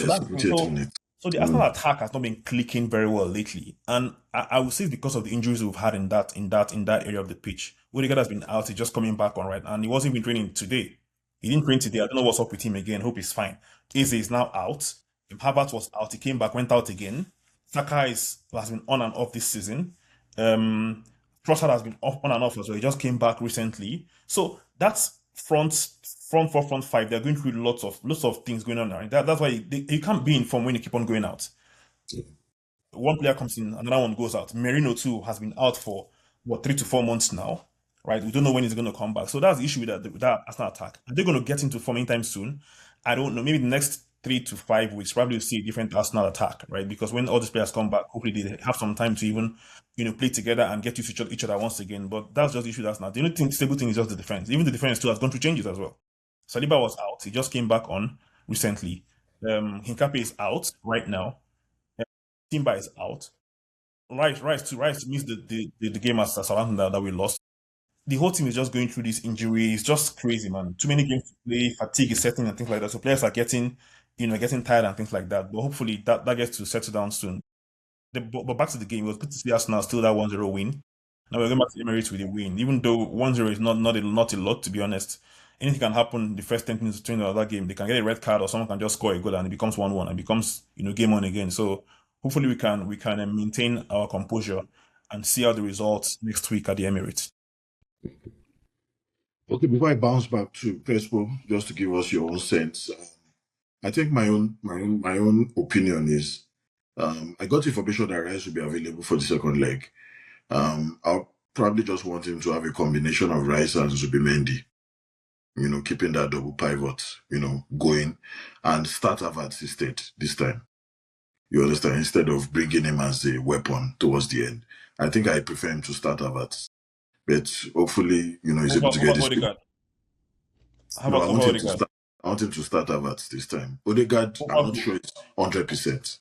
So Yes, that's the thing. 78 minutes. So the Arsenal attack has not been clicking very well lately, and I would say it's because of the injuries we've had in that area of the pitch. Odegaard has been out; he's just coming back on, right, and he wasn't even training today. He didn't train today. I don't know what's up with him again. Hope he's fine. Eze is now out. Havertz was out. He came back, went out again. Saka has been on and off this season. Um, Trossard has been off on and off as well. He just came back recently. So that's front four, front five. They're going through lots of things going on. Right? That's why you can't be in form when you keep on going out. One player comes in, another one goes out. Merino too has been out for what 3 to 4 months now, right? We don't know when he's going to come back. So that's the issue with that Arsenal attack. Are they going to get into form anytime soon? I don't know. Maybe the next 3 to 5 weeks, probably we'll see a different Arsenal attack, right? Because when all these players come back, hopefully they have some time to even play together and get used to each other once again. But that's just the issue. That's not the only stable thing is just the defense. Even the defense too has gone through changes as well. Saliba was out. He just came back on recently. Hincapié is out right now. Timber is out. Rice missed the game at Southampton that we lost. The whole team is just going through this injury. It's just crazy, man. Too many games to play, fatigue is setting and things like that. So players are getting tired and things like that. But hopefully that gets to settle down soon. But back to the game, it was good to see Arsenal still that 1-0 win. Now we're going back to Emirates with a win. Even though 1-0 is not a lot, to be honest. Anything can happen the first 10 minutes of that game. They can get a red card or someone can just score a goal and it becomes 1-1 and becomes game on again. So hopefully we can maintain our composure and see out the results next week at the Emirates. Okay, before I bounce back to Crespo, just to give us your own sense, I think my own opinion is, I got information that Rice will be available for the second leg. I'll probably just want him to have a combination of Rice and Zubimendi, keeping that double pivot, going, and start Havertz instead this time. You understand? Instead of bringing him as a weapon towards the end, I think I prefer him to start Havertz. But hopefully, he's able to get this. Odegaard. How No, I about over want him to Odegaard? start. I want him to start Havertz this time. Odegaard, I'm Over not who? sure it's 100%.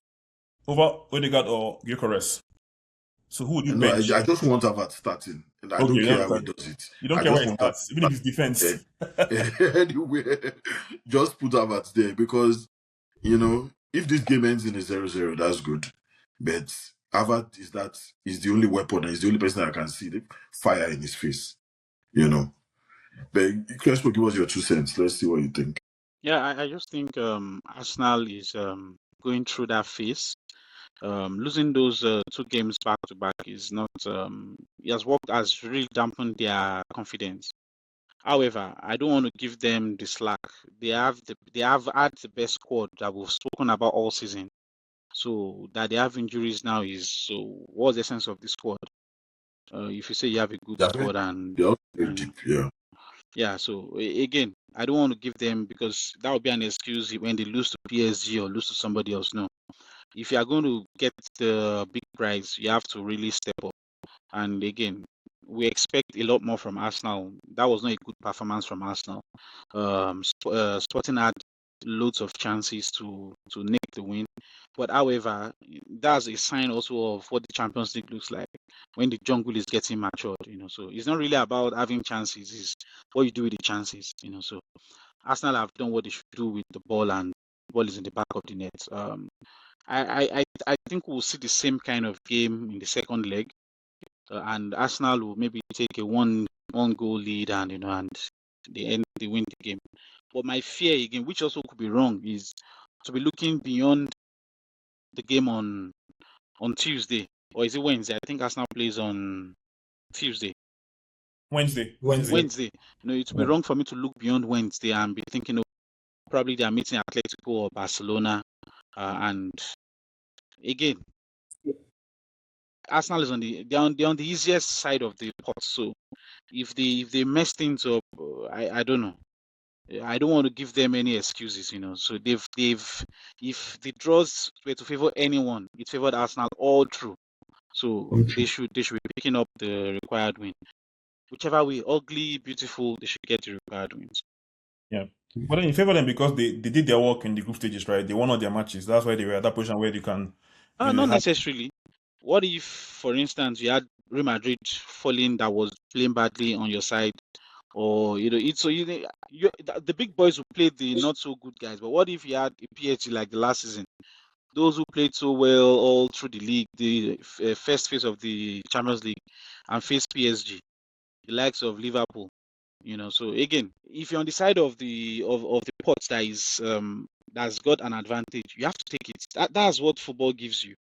Over Odegaard or Gyökeres? So who would you No, I bench? just want Havertz starting. And I Okay, don't you care don't how he start. does it. You don't I care where just he want Havertz starts, even if it's defense. anyway. Just put Havertz there because, if this game ends in a 0-0, that's good. But Havertz is the only weapon and he's the only person that can see the fire in his face. But Crespo, give us your 2 cents. Let's see what you think. Yeah, I just think Arsenal is going through that phase. Losing those 2 games back to back is not. Has really dampened their confidence. However, I don't want to give them the slack. They have had the best squad that we've spoken about all season. So that they have injuries now is so. What's the essence of the squad? If you say you have a good squad and They're very deep, yeah. yeah, so again, I don't want to give them because that would be an excuse when they lose to PSG or lose to somebody else. No, if you are going to get the big prize, you have to really step up. And again, we expect a lot more from Arsenal. That was not a good performance from Arsenal. Sporting had loads of chances to nick the win, but however, that's a sign also of what the Champions League looks like when the jungle is getting matured. So it's not really about having chances; it's what you do with the chances. So Arsenal have done what they should do with the ball, and the ball is in the back of the net. I think we'll see the same kind of game in the second leg, and Arsenal will maybe take a one goal lead, and and they win the game. But my fear again, which also could be wrong, is to be looking beyond the game on Tuesday, or is it Wednesday? I think Arsenal plays on Tuesday. Wednesday. Wednesday. It would be wrong for me to look beyond Wednesday and be thinking, probably they are meeting Atletico or Barcelona, and again, Arsenal is they're on the easiest side of the pot. So if they mess things up, I don't know. I don't want to give them any excuses, So they've if the draws were to favor anyone, it favored Arsenal all through. So they should be picking up the required win. Whichever way, ugly, beautiful, they should get the required wins. Yeah. But then you favor them because they did their work in the group stages, right? They won all their matches. That's why they were at that position where they can. Not necessarily. What if, for instance, you had Real Madrid falling that was playing badly on your side, or it's so the big boys will play the not so good guys. But what if you had a PSG like the last season? Those who played so well all through the league, the first phase of the Champions League, and face PSG, the likes of Liverpool. So again, if you're on the side of the pot that is that's got an advantage, you have to take it. That's what football gives you.